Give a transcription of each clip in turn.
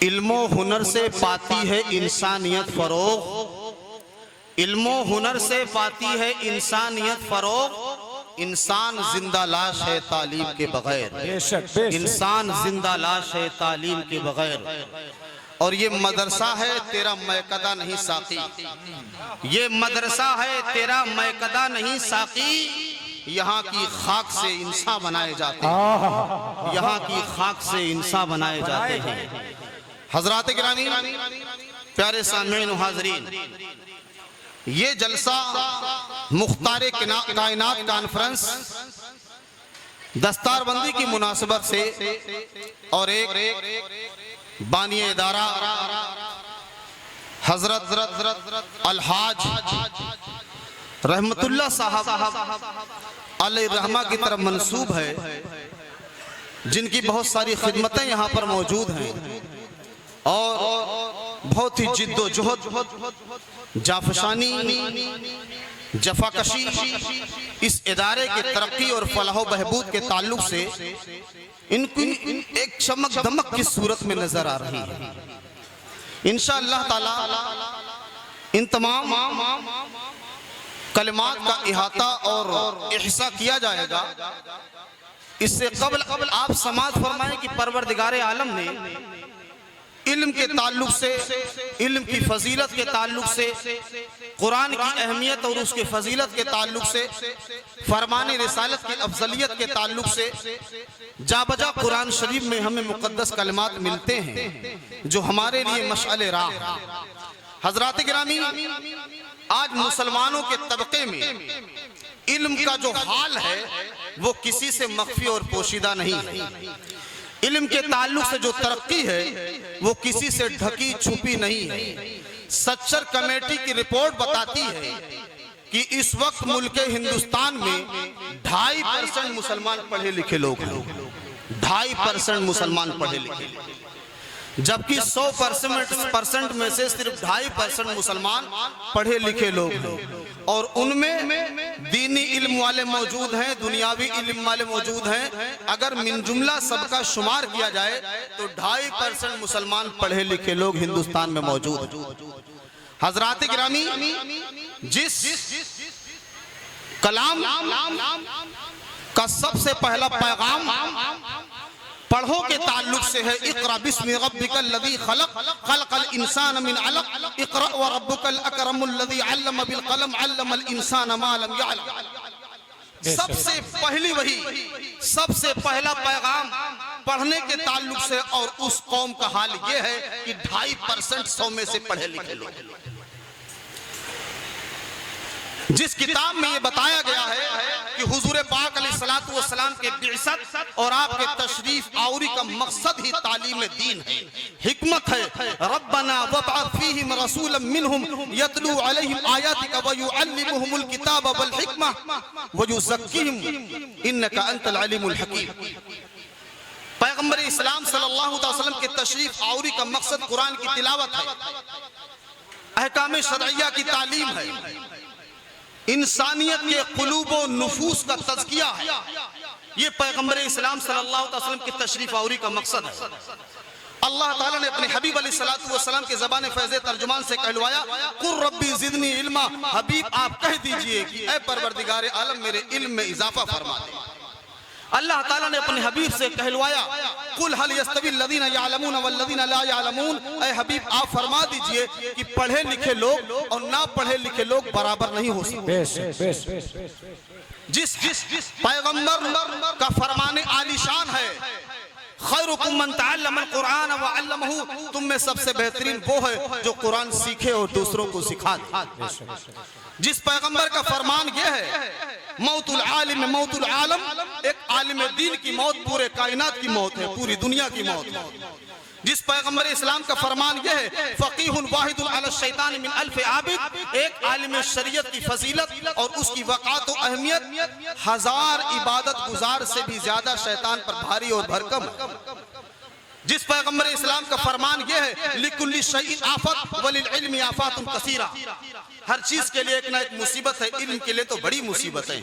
علم و ہنر سے پاتی ہے انسانیت فروغ، علم و ہنر سے پاتی ہے انسانیت فروغ، انسان زندہ لاش ہے تعلیم کے بغیر، انسان زندہ لاش ہے تعلیم کے بغیر۔ اور یہ مدرسہ ہے تیرا میکدہ نہیں ساقی، یہ مدرسہ ہے تیرا میکدہ نہیں ساقی، یہاں کی خاک سے انسان بنائے جاتے ہیں، یہاں کی خاک سے انسان بنائے جاتے ہیں۔ حضرات گرامی، پیارے سامعین و حاضرین، یہ جلسہ مختار کائنات کانفرنس دستار بندی کی مناسبت سے اور ایک بانی ادارہ حضرت الحاج رحمت اللہ صاحب علیہ الرحمہ کی طرف منسوب ہے، جن کی بہت ساری خدمتیں یہاں پر موجود ہیں اور بہت ہی جد و جہد، جافشانی، جفاکشی اس ادارے کے ترقی اور فلاح و بہبود کے تعلق سے ان کی ایک چمک دمک کی صورت میں نظر آ رہی ہے۔ انشاءاللہ تعالی ان تمام کلمات کا احاطہ اور احصاء کیا جائے گا۔ اس سے قبل آپ سماعت فرمائیں کہ پروردگار عالم نے علم کے تعلق سے، علم کی فضیلت کے تعلق سے، قرآن کی اہمیت اور اس کے فضیلت کے تعلق سے، فرمان رسالت کی افضلیت کے تعلق سے جا بجا قرآن شریف میں ہمیں مقدس کلمات ملتے ہیں جو ہمارے لیے مشعل راہ۔ حضرات گرامی، آج مسلمانوں کے طبقے میں علم کا جو حال ہے وہ کسی سے مخفی اور پوشیدہ نہیں ہے۔ علم کے تعلق سے جو ترقی ہے وہ کسی سے ڈھکی چھپی نہیں ہے۔ سچر کمیٹی کی رپورٹ بتاتی ہے کہ اس وقت ملک ہندوستان میں 2.5% مسلمان پڑھے لکھے لوگ ہیں، 2.5% مسلمان پڑھے لکھے، جبکہ 100% میں سے صرف 2.5% مسلمان پڑھے لکھے لوگ ہیں، اور ان میں دینی علم والے موجود ہیں، دنیاوی علم والے موجود ہیں۔ اگر من جملہ سب کا شمار کیا جائے تو 2.5% مسلمان پڑھے لکھے لوگ ہندوستان میں موجود ہیں۔ حضرات گرامی، جس کلام کا سب سے پہلا پیغام پڑھو کے تعلق سے ہے، اقرأ بسم ربک الذی خلق، خلق الانسان من علق، اقرأ وربک الاکرم الذی علم بالقلم، علم الانسان ما لم یعلم۔ سب سے پہلی وہی، سب سے پہلا پیغام پڑھنے کے تعلق سے، اور اس قوم کا حال یہ ہے کہ 2.5% 100 میں سے پڑھے لکھے لوگ۔ جس کتاب میں یہ بتایا گیا ہے کہ حضور پاک علیہ السلام کے بعثت اور آپ کے تشریف آوری کا مقصد ہی تعلیم دین ہے، حکمت ہے۔ ربنا وابعث فیہم رسولا منہم یتلو علیہم آیاتک ویعلمہم الکتاب والحکمہ ویزکیہم انک انت العلیم الحکیم۔ پیغمبر اسلام صلی اللہ علیہ وسلم کے تشریف آوری کا مقصد قرآن کی تلاوت ہے، احکام شرعیہ کی تعلیم ہے، انسانیت کے قلوب و نفوس کا تزکیہ ہے۔ یہ پیغمبر اسلام صلی اللہ علیہ وسلم کی تشریف آوری کا مقصد ہے۔ اللہ تعالیٰ نے اپنے حبیب علیہ السلام کے زبان فیض ترجمان سے کہلوایا، قُل ربی زدنی علما، حبیب آپ کہہ دیجئے کہ اے پروردگار عالم میرے علم میں اضافہ فرما دے۔ اللہ تعالیٰ نے اپنے حبیب سے کہلوایا، قُلْ هَلْ يَسْتَوِي الَّذِينَ يَعْلَمُونَ وَالَّذِينَ لَا يَعْلَمُونَ، اے حبیب آپ فرما دیجئے کہ پڑھے لکھے لوگ اور نہ پڑھے لکھے لوگ برابر نہیں ہو سکتے۔ جس پیغمبر کا فرمان عالی شان ہے، خیرکم من تعلم القرآن وعلمہ، تم میں سب سے بہترین وہ ہے جو قرآن سیکھے اور دوسروں کو سکھا دے۔ جس پیغمبر کا فرمان یہ ہے، موت العالم موت العالم، ایک عالم دین کی موت پورے کائنات کی موت ہے، پوری دنیا کی موت ہے۔ جس پیغمبر اسلام کا فرمان یہ ہے، فقیہ واحد علی الشیطان من الف عابد، ایک عالم شریعت کی فضیلت اور اس کی وقعت و اہمیت 1000 عبادت گزار سے بھی زیادہ شیطان پر بھاری اور بھرکم ہے۔ جس پیغمبر اسلام کا فرمان یہ ہے، لِكُلِّ شَيْءٍ آفَت وَلِلْعِلْمِ آفَاتٌ کثیرہ، ہر چیز کے لیے ایک نہ ایک مصیبت ہے، علم کے لیے تو بڑی مصیبت ہے۔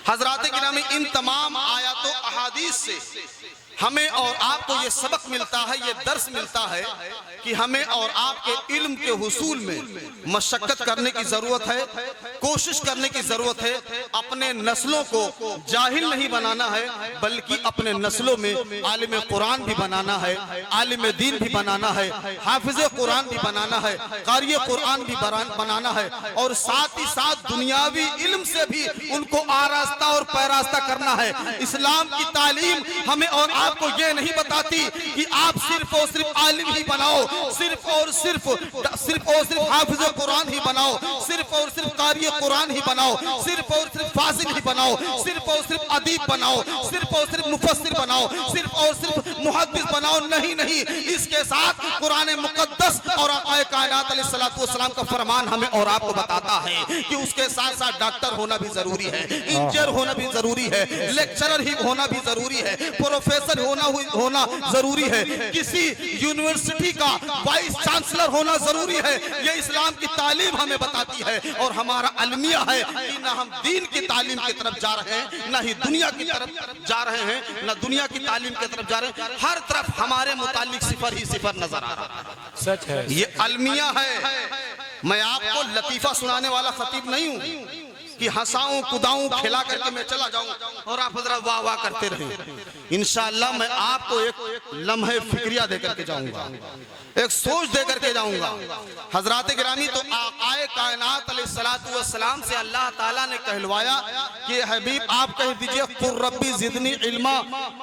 حضرات گرامی، ان تمام آیات و احادیث سے ہمیں اور آپ کو یہ سبق ملتا ہے، یہ درس ملتا ہے کہ ہمیں اور آپ کے علم کے حصول میں مشقت کرنے کی ضرورت ہے، کوشش کرنے کی ضرورت ہے۔ اپنے نسلوں کو جاہل نہیں بنانا ہے، بلکہ اپنے نسلوں میں عالم قرآن بھی بنانا ہے، عالم دین بھی بنانا ہے، حافظ قرآن بھی بنانا ہے، قاری قرآن بھی بنانا ہے، اور ساتھ ہی ساتھ دنیاوی علم سے بھی ان کو آراستہ اور پیراستہ کرنا ہے۔ اسلام کی تعلیم ہمیں اور آپ کو یہ نہیں بتاتی کہ آپ صرف اور صرف عالم ہی بناؤ، صرف اور صرف حافظ قرآن ہی بناؤ، صرف اور صرف قاری قرآن ہی بناؤ، صرف اور صرف فاضل ہی بناؤ، صرف اور صرف ادیب بناؤ، صرف اور صرف مفسر بناؤ، صرف اور صرف محدث بناؤ۔ نہیں، اس کے ساتھ قرآن مقدس اور آقا کائنات علیہ السلام کا فرمان ہمیں اور آپ کو بتاتا ہے کہ اس کے ساتھ ساتھ ڈاکٹر ہونا بھی ضروری ہے، انجینئر ہونا بھی ضروری ہے، لیکچرر ہی ہونا بھی ضروری ہے، پروفیسر ہونا ضروری ہے، کسی یونیورسٹی کا وائس چانسلر ہونا ضروری ہے۔ یہ اسلام کی تعلیم ہمیں بتاتی ہے، اور ہمارا المیہ ہے کہ نہ ہم دین کی تعلیم کی طرف جا رہے ہیں، نہ ہی دنیا کی طرف جا رہے ہیں، نہ دنیا کی تعلیم کی طرف جا رہے ہیں۔ ہر طرف ہمارے متعلق صفر ہی صفر نظر آ رہا ہے۔ سچ ہے، یہ المیہ ہے۔ میں آپ کو لطیفہ سنانے والا خطیب نہیں ہوں کہ ہنساؤں کداؤں کھلا کر کے میں چلا جاؤں اور آپ حضرات واہ واہ کرتے رہیں۔ انشاءاللہ میں آپ کو ایک لمحہ فکریہ دے کر کے جاؤں گا، ایک سوچ دے کر کے جاؤں گا۔ حضرات گرامی، تو آقا کائنات علیہ السلام سے اللہ تعالیٰ نے کہلوایا کہ حبیب آپ کہہ دیجئے قُل ربی زدنی علما،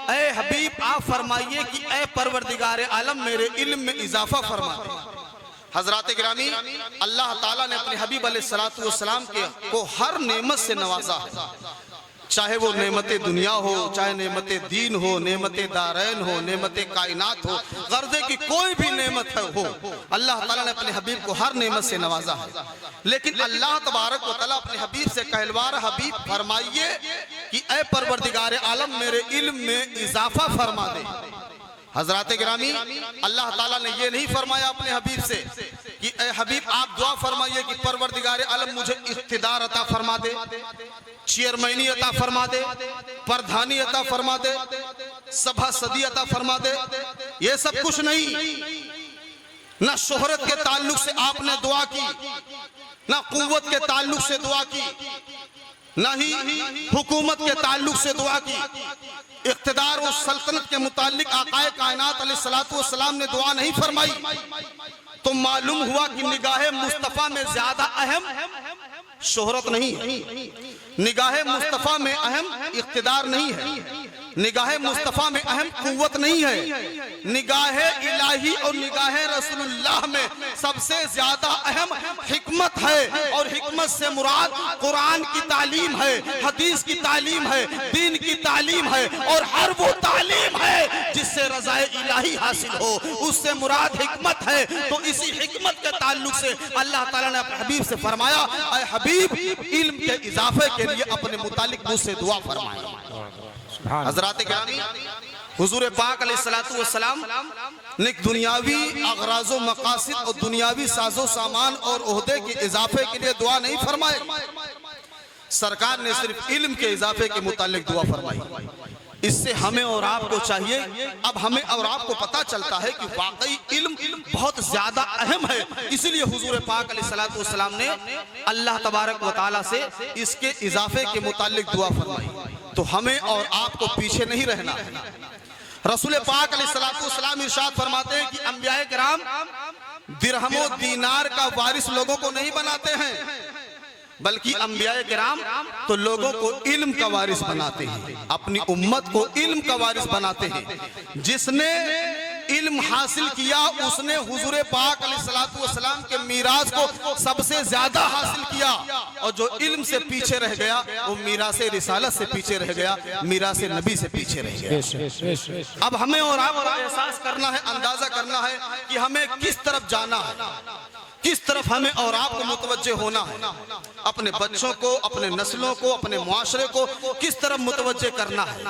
اے حبیب آپ فرمائیے کہ اے پروردگار عالم میرے علم میں اضافہ فرما دے۔ حضرات گرامی، اللہ تعالیٰ نے اپنے حبیب علیہ السلام کو ہر نعمت سے نوازا ہے، چاہے وہ نعمت دنیا ہو، چاہے نعمت دین ہو، نعمت دارین ہو، نعمت کائنات ہو، غرضے کی کوئی بھی نعمت ہو، اللہ تعالیٰ نے اپنے حبیب کو ہر نعمت سے نوازا ہے۔ لیکن اللہ تبارک و تعالیٰ اپنے حبیب سے کہلوار حبیب فرمائیے کہ اے پروردگار عالم میرے علم میں اضافہ فرما دے۔ حضرات گرامی، اللہ تعالیٰ نے یہ نہیں فرمایا اپنے حبیب سے کہ اے حبیب آپ دعا فرمائیے کہ پروردگار عالم مجھے اقتدار عطا فرما دے، چیئرمینی عطا فرما دے، پردھانی عطا فرما دے، سبھا صدی عطا فرما دے۔ یہ سب کچھ نہیں۔ نہ شہرت کے تعلق سے آپ نے دعا کی، نہ قوت کے تعلق سے دعا کی، نہ ہی حکومت کے تعلق سے دعا کی۔ اقتدار و سلطنت کے متعلق آقا کائنات علیہ السلام نے دعا نہیں فرمائی۔ تو معلوم ہوا کہ نگاہ مصطفیٰ میں زیادہ اہم شہرت نہیں ہے، نگاہ مصطفیٰ میں اہم اقتدار نہیں ہے، نگاہ مصطفیٰ میں اہم قوت نہیں ہے، نگاہ الہی اور نگاہ رسول اللہ میں سب سے زیادہ اہم حکمت ہے، اور حکمت سے مراد قرآن کی تعلیم ہے، حدیث کی تعلیم ہے، دین کی تعلیم ہے، اور ہر وہ تعلیم ہے جس سے رضا الہی حاصل ہو، اس سے مراد حکمت ہے۔ تو اسی حکمت کے تعلق سے اللہ تعالیٰ نے اپنے حبیب سے فرمایا اے حبیب علم کے اضافے کے لیے اپنے متعلق مجھ سے دعا فرمائے۔ حضرات گرامی، حضور پاک علیہ السلام نے دنیاوی اغراض و مقاصد اور دنیاوی ساز و سامان اور عہدے کے اضافے کے لیے دعا نہیں فرمائے، سرکار نے صرف علم کے اضافے کے متعلق دعا فرمائی۔ اس سے ہمیں اور آپ کو چاہیے، اب ہمیں اور آپ کو پتا چلتا ہے کہ واقعی علم بہت زیادہ اہم ہے، اسی لیے حضور پاک علیہ السلام نے اللہ تبارک و تعالیٰ سے اس کے اضافے کے متعلق دعا فرمائی۔ تو ہمیں اور آپ کو پیچھے نہیں رہنا۔ رسول پاک علیہ السلام ارشاد فرماتے ہیں کہ انبیاء کرام درہم و دینار کا وارث لوگوں کو نہیں بناتے ہیں، بلکہ انبیاء کرام تو لوگوں کو علم کا وارث بناتے ہیں، اپنی امت کو علم کا وارث بناتے ہیں۔ جس نے علم حاصل کیا اس نے حضور پاک علیہ السلام کے میراث کو سب سے زیادہ حاصل کیا، اور جو علم سے پیچھے رہ گیا وہ میراث رسالت سے پیچھے رہ گیا، میراث نبی سے پیچھے رہ گیا۔ اب ہمیں اور آپ کو احساس کرنا ہے، اندازہ کرنا ہے کہ ہمیں کس طرف جانا ہے، کس طرف ہمیں اور آپ کو متوجہ ہونا ہے، اپنے بچوں کو، اپنے نسلوں کو، اپنے معاشرے کو کس طرف متوجہ کرنا ہے۔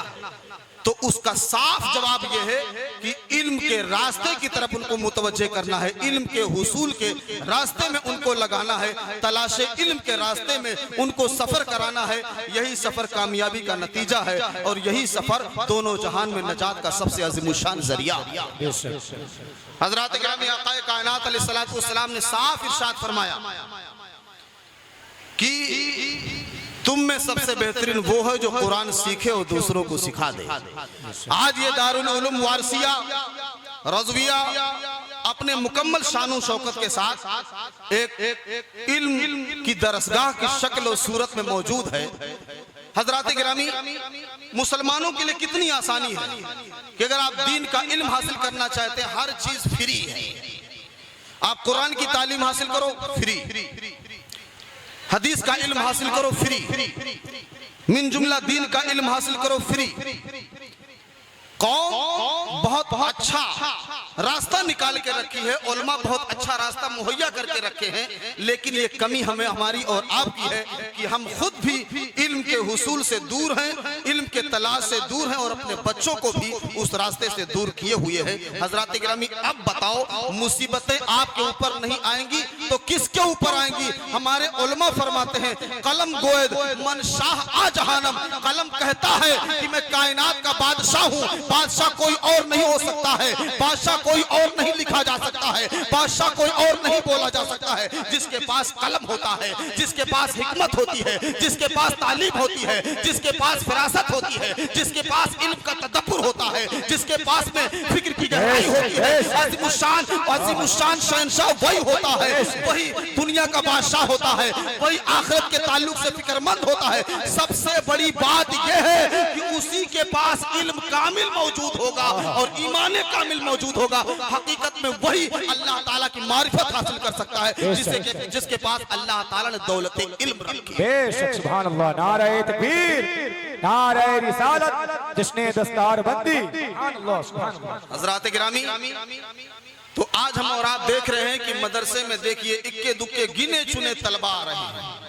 تو اس کا صاف جواب یہ ہے کہ علم کے راستے کی طرف ان کو متوجہ کرنا ہے، علم کے حصول کے راستے میں ان کو لگانا ہے، تلاش علم کے راستے میں ان کو سفر کرانا ہے۔ یہی سفر کامیابی کا نتیجہ ہے اور یہی سفر دونوں جہان میں نجات کا سب سے عظیم الشان ذریعہ۔ حضرات گرامی، آقا کائنات علیہ السلام نے صاف ارشاد فرمایا کہ تم میں سب سے بہترین وہ ہے جو قرآن سیکھے اور دوسروں کو سکھا دے۔ آج یہ دارالعلوم وارثیہ رضویہ اپنے مکمل شان و شوکت کے ساتھ ایک علم کی درسگاہ کی شکل و صورت میں موجود ہے۔ حضرات گرامی، مسلمانوں کے لیے کتنی آسانی ہے کہ اگر آپ دین کا علم حاصل کرنا چاہتے ہیں، ہر چیز فری ہے۔ آپ قرآن کی تعلیم حاصل کرو، فری۔ حدیث کا علم حاصل کرو، فری۔ من جملہ دین کا علم حاصل کرو، فری۔ قوم بہت اچھا راستہ نکال کے رکھی ہے، علماء بہت اچھا راستہ مہیا کر کے رکھے ہیں، لیکن یہ کمی ہمیں ہماری اور آپ کی ہے کہ ہم خود بھی علم کے حصول سے دور ہیں، علم کے تلاش سے دور ہیں اور اپنے بچوں کو بھی اس راستے سے دور کیے ہوئے ہیں۔ حضرات گرامی، اب بتاؤ، مصیبتیں آپ کے اوپر نہیں آئیں گی تو کس کے اوپر آئیں گی؟ ہمارے علماء فرماتے ہیں، قلم گوید من شاہ آ جہانم، قلم کہتا ہے کہ میں کائنات کا بادشاہ ہوں، بادشاہ کوئی اور نہیں ہو سکتا ہے، بادشاہ کوئی اور نہیں لکھا جا سکتا ہے، بادشاہ کوئی اور نہیں بولا جا سکتا ہے۔ جس کے پاس قلم ہوتا ہے، جس کے پاس حکمت ہوتی ہے، جس کے پاس تعلیم ہوتی ہے، جس کے پاس فراست ہوتی ہے، جس کے پاس علم کا تدبر ہوتا ہے، جس کے پاس میں فکر کی گہرائی ہوتی ہے، عظیم الشان شہنشاہ وہی ہوتا ہے، وہی دنیا کا بادشاہ ہوتا ہے، وہی آخرت کے تعلق سے فکر مند ہوتا ہے۔ سب سے بڑی بات یہ ہے کہ اسی کے پاس علم کامل موجود ہوگا اور ایمان کامل موجود ہوگا۔ حقیقت میں وہی اللہ تعالیٰ کی معرفت حاصل کر سکتا ہے جس کے پاس اللہ تعالیٰ نے دولت علم رکھی۔ بے شک، سبحان اللہ، نعرہ تکبیر، نعرہ رسالت، جشن دستار بندی، سبحان اللہ، سبحان اللہ۔ حضرات گرامی، تو آج ہم اور آپ دیکھ رہے ہیں کہ مدرسے میں دیکھیے اکے دکے گنے چنے طلبہ آ رہے ہیں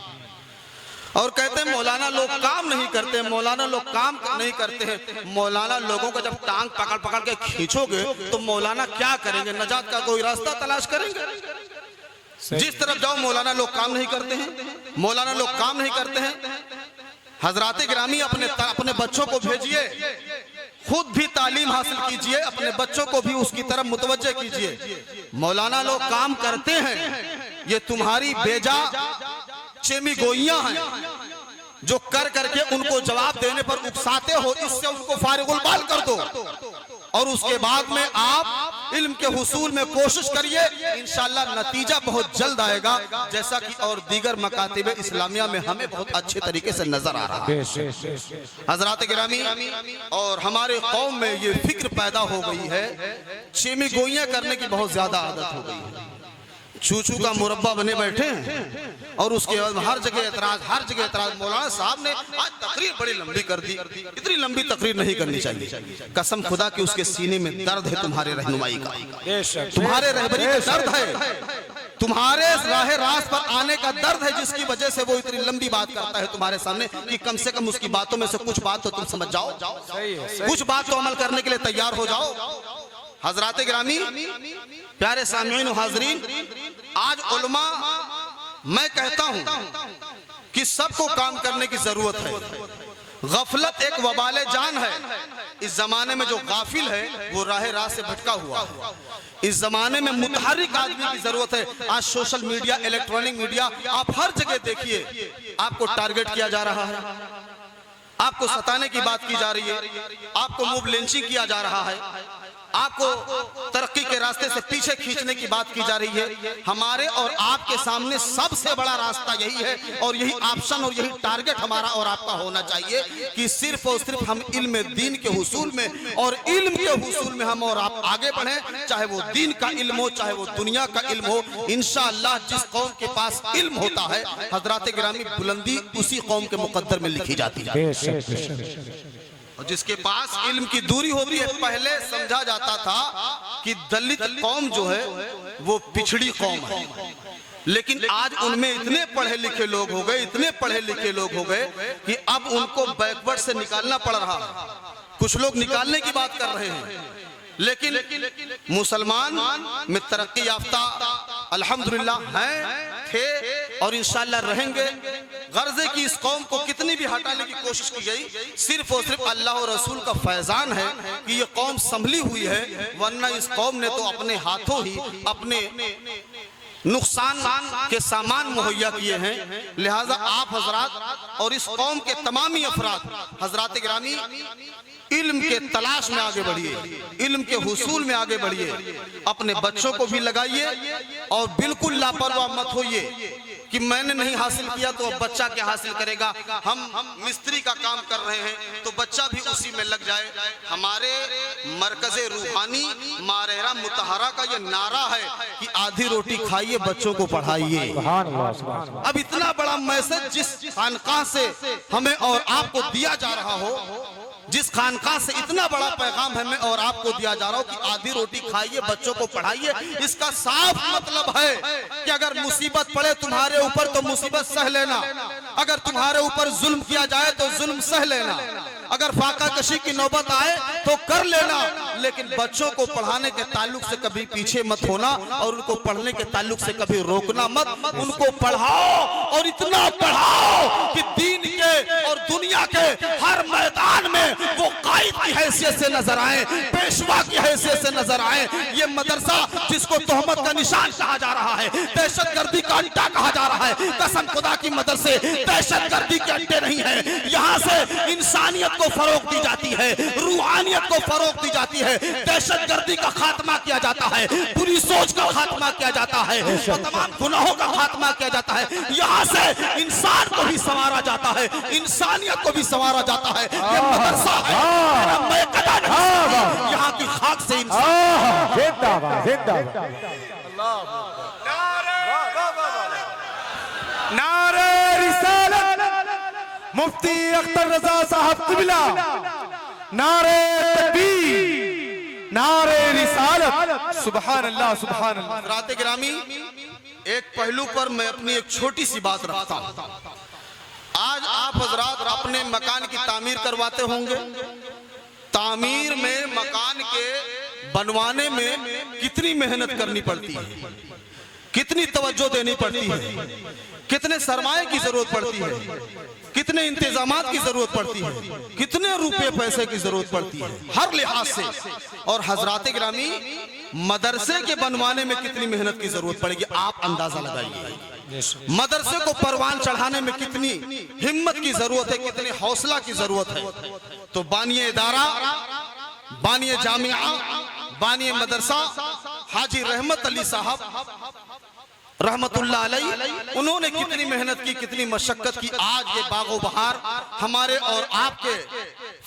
اور کہتے ہیں مولانا لوگ کام نہیں کرتے، مولانا لوگ کام نہیں کرتے ہیں۔ مولانا لوگوں کا جب ٹانگ پکڑ پکڑ کے کھینچو گے تو مولانا کیا کریں گے؟ نجات کا کوئی راستہ تلاش کریں گے؟ جس طرف جاؤ مولانا لوگ کام نہیں کرتے ہیں، مولانا لوگ کام نہیں کرتے ہیں۔ حضرات گرامی، اپنے بچوں کو بھیجئے، خود بھی تعلیم حاصل کیجئے، اپنے بچوں کو بھی اس کی طرف متوجہ کیجئے۔ مولانا لوگ کام کرتے ہیں، یہ تمہاری بیجا چیمی گوئیاں ہیں جو کر کر کے ان کو جواب دینے پر اکساتے ہو، اس سے ان کو فارغ البال کر دو اور اس کے بعد میں آپ علم کے حصول میں کوشش کریے، انشاءاللہ نتیجہ بہت جلد آئے گا، جیسا کہ اور دیگر مکاتب اسلامیہ میں ہمیں بہت اچھے طریقے سے نظر آ رہا ہے۔ حضرات گرامی، اور ہمارے قوم میں یہ فکر پیدا ہو گئی ہے، چیمی گوئیاں کرنے کی بہت زیادہ عادت ہو گئی ہے۔ چوچو کا مربع بنے بیٹھے ہیں اور اس کے بعد ہر جگہ اعتراض۔ مولانا صاحب نے آج تقریر بڑی لمبی کر دی، اتنی لمبی تقریر نہیں کرنی چاہیے۔ قسم خدا کہ اس کے سینے میں درد ہے تمہارے رہنمائی کا، تمہارے رہبری کا درد ہے، تمہارے راہ راست پر آنے کا درد ہے، جس کی وجہ سے وہ اتنی لمبی بات کرتا ہے تمہارے سامنے کہ کم سے کم اس کی باتوں میں سے کچھ بات تو تم سمجھ جاؤ، کچھ بات تو عمل کرنے کے لیے تیار ہو جاؤ۔ حضرات گرامی، پیارے سامعین و حاضرین، آج علماء، میں کہتا ہوں کہ سب کو کام کرنے کی ضرورت ہے۔ غفلت ایک وبال جان ہے۔ اس زمانے میں جو غافل ہے وہ راہ راست سے بھٹکا ہوا ہے۔ اس زمانے میں متحرک آدمی کی ضرورت ہے۔ آج سوشل میڈیا، الیکٹرونک میڈیا، آپ ہر جگہ دیکھیے، آپ کو ٹارگٹ کیا جا رہا ہے، آپ کو ستانے کی بات کی جا رہی ہے، آپ کو موب لنچنگ کیا جا رہا ہے، آپ کو ترقی کے راستے سے پیچھے کھینچنے کی بات کی جا رہی ہے۔ ہمارے اور آپ کے سامنے سب سے بڑا راستہ یہی ہے اور یہی آپشن اور یہی ٹارگٹ ہمارا اور آپ کا ہونا چاہیے کہ صرف اور صرف ہم علم دین کے حصول میں اور علم کے حصول میں ہم اور آپ آگے بڑھیں، چاہے وہ دین کا علم ہو، چاہے وہ دنیا کا علم ہو۔ انشاءاللہ جس قوم کے پاس علم ہوتا ہے، حضرات گرامی، بلندی اسی قوم کے مقدر میں لکھی جاتی ہے۔ اور جس کے پاس علم کی دوری ہوتی ہے، پہلے سمجھا جاتا تھا کہ دلت قوم جو ہے وہ پچھڑی قوم ہے، لیکن آج ان میں اتنے پڑھے لکھے لوگ ہو گئے کہ اب ان کو بیک ورڈ سے نکالنا پڑ رہا ہے۔ کچھ لوگ نکالنے کی بات کر رہے ہیں، لیکن مسلمان میں ترقی یافتہ الحمدللہ ہیں، تھے اور انشاءاللہ رہیں گے۔ غرض ہے کہ اس قوم کو کتنی بھی ہٹانے کی کوشش کی گئی، صرف اور صرف اللہ اور رسول کا فیضان ہے کہ یہ قوم سنبھلی ہوئی ہے، ورنہ اس قوم نے تو اپنے ہاتھوں ہی اپنے نقصان کے سامان مہیا کیے ہیں۔ لہٰذا آپ حضرات اور اس قوم کے تمامی افراد حضرات گرامی علم کے تلاش میں آگے بڑھیے، علم کے حصول میں آگے بڑھیے، اپنے بچوں کو بھی لگائیے اور بالکل لاپرواہ مت ہوئیے کہ میں نے نہیں حاصل کیا تو اب بچہ کیا حاصل کرے گا، ہم مستری کا کام کر رہے ہیں تو بچہ بھی اسی میں لگ جائے۔ ہمارے مرکز روحانی مارہرہ متحرہ کا یہ نعرہ ہے کہ آدھی روٹی کھائیے، بچوں کو پڑھائیے۔ سبحان اللہ سبحان اللہ۔ اب اتنا بڑا میسج جس خانقاہ سے ہمیں اور آپ کو دیا جا رہا ہو، جس خانقاہ سے اتنا بڑا پیغام ہمیں اور آپ کو دیا جا رہا ہو کہ آدھی روٹی کھائیے، بچوں کو پڑھائیے، اس کا صاف مطلب ہے کہ اگر مصیبت پڑے تمہارے اوپر تو مصیبت سہ لینا، اگر تمہارے اوپر ظلم کیا جائے تو ظلم سہ لینا، اگر فاقہ کشی کی نوبت آئے تو کر لینا، لیکن بچوں کو پڑھانے کے تعلق سے کبھی پیچھے مت ہونا اور ان کو پڑھنے کے تعلق سے کبھی روکنا مت۔ ان کو پڑھاؤ اور اتنا پڑھاؤ کہ دین کے اور دنیا کے ہر میدان میں وہ قائد کی حیثیت سے نظر آئیں، پیشوا کی حیثیت سے نظر آئیں۔ یہ مدرسہ جس کو تہمت کا نشان کہا جا رہا ہے، دہشت گردی کا اڈا کہا جا رہا ہے، قسم خدا کی مدرسے دہشت گردی کے اڈے نہیں ہیں۔ یہاں سے انسانیت کو فروغ دی جاتی ہے، روحانیت کو فروغ دی جاتی ہے، دہشت گردی کا خاتمہ کیا جاتا ہے، بری سوچ کا خاتمہ کیا جاتا ہے، اور تمام گناہوں کا خاتمہ کیا جاتا ہے۔ یہاں سے انسان کو بھی سنوارا جاتا ہے، انسانیت کو بھی سنوارا جاتا ہے۔ یہ مدرسہ ہے، میرا میقدہ نہیں، یہاں کی خاک سے انسان۔ زندہ باد زندہ باد۔ نعرہ رسالت مفتی اختر رضا صاحب قبلہ، نعرہ تکبیر، نعرہ رسالت، سبحان اللہ سبحان اللہ۔ حضرات گرامی، ایک پہلو پر میں اپنی ایک چھوٹی سی بات رکھتا ہوں۔ آج آپ حضرات اپنے مکان کی تعمیر کرواتے ہوں گے، تعمیر میں مکان کے بنوانے میں کتنی محنت کرنی پڑتی ہے، کتنی توجہ دینی پڑتی ہے، کتنے سرمایہ کی ضرورت پڑتی ہے، کتنے انتظامات کی ضرورت پڑتی ہے، کتنے روپے پیسے کی ضرورت پڑتی ہے ہر لحاظ سے۔ اور حضرات گرامی مدرسے کے بنوانے میں کتنی محنت کی ضرورت پڑے گی آپ اندازہ لگائیے۔ مدرسے کو پروان چڑھانے میں کتنی ہمت کی ضرورت ہے، کتنے حوصلہ کی ضرورت ہے۔ تو بانی ادارہ، بانی جامعہ، بانی مدرسہ حاجی رحمت علی صاحب رحمت اللہ علیہ، انہوں نے کتنی محنت کی، کتنی مشقت کی۔ آج یہ باغ و بہار ہمارے اور آپ کے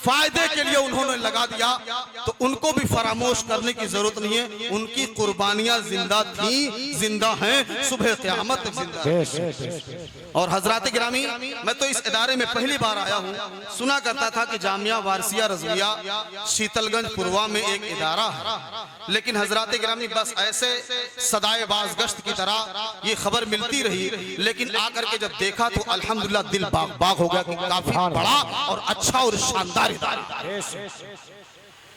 فائدے کے لیے انہوں نے لگا دیا، تو ان کو بھی فراموش کرنے کی ضرورت نہیں ہے۔ ان کی قربانیاں زندہ تھیں، زندہ ہیں، صبح قیامت تک زندہ ہیں۔ اور حضرات گرامی، میں تو اس ادارے میں پہلی بار آیا ہوں، سنا کرتا تھا کہ جامعہ وارثیہ رضویہ شیتل گنج پوروا میں ایک ادارہ ہے، لیکن حضرات گرامی بس ایسے صدائے بازگشت کی طرح یہ خبر ملتی رہی، لیکن آ کر کے جب دیکھا تو الحمدللہ دل باغ باغ ہو گیا کہ کافی بڑا اور اچھا اور شاندار ادارہ ہے۔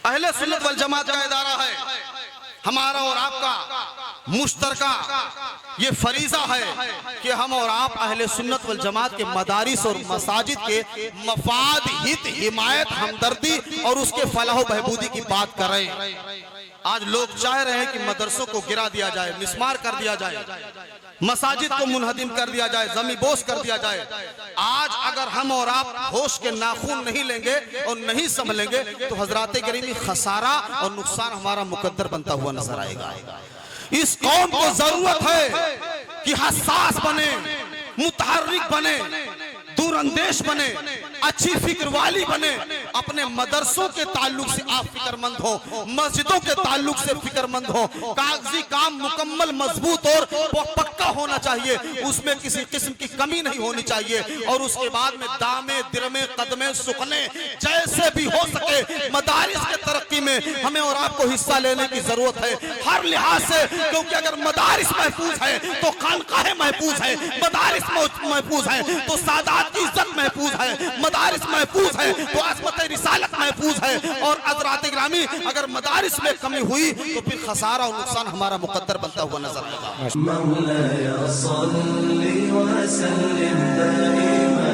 اہل سنت والجماعت کا ادارہ ہے، ہمارا اور آپ کا مشترکہ یہ فریضہ ہے کہ ہم اور آپ اہل سنت والجماعت کے مدارس اور مساجد کے مفاد، ہت، حمایت، ہمدردی اور اس کے فلاح و بہبودی کی بات کر رہے ہیں۔ آج لوگ چاہ رہے ہیں کہ مدرسوں کو گرا دیا جائے، مسمار کر دیا جائے، مساجد کو منہدم کر دیا جائے، زمین بوس کر دیا جائے۔ آج اگر ہم اور آپ ہوش کے ناخن نہیں لیں گے اور نہیں سنبھلیں گے تو حضرات گرامی خسارہ اور نقصان ہمارا مقدر بنتا ہوا نظر آئے گا۔ اس قوم کو ضرورت ہے کہ حساس بنے، متحرک بنے، دور اندیش بنے، اچھی فکر والی بنے۔ اپنے مدرسوں کے تعلق سے آپ فکر مند ہو، مسجدوں کے تعلق سے فکر مند ہو۔ کاغذی کام مکمل مضبوط اور پکا ہونا چاہیے، اس میں کسی قسم کی کمی نہیں ہونی چاہیے۔ اور اس کے بعد میں دامے، درمے، قدمے، سکنے جیسے بھی ہو سکے مدارس کے ترقی میں ہمیں اور آپ کو حصہ لینے کی ضرورت ہے ہر لحاظ سے، کیونکہ اگر مدارس محفوظ ہے تو خانقاہیں محفوظ ہے، مدارس محفوظ ہے تو سادات کی عزت محفوظ ہے، مدارس محفوظ ہے تو عظمت رسالت محفوظ محفوظ ہے. اور حضرات گرامی اگر مدارس میں کمی ہوئی تو پھر خسارہ اور نقصان ہمارا مقدر بنتا ہوا نظر آتا ہے. مولاي صل وسلم دائما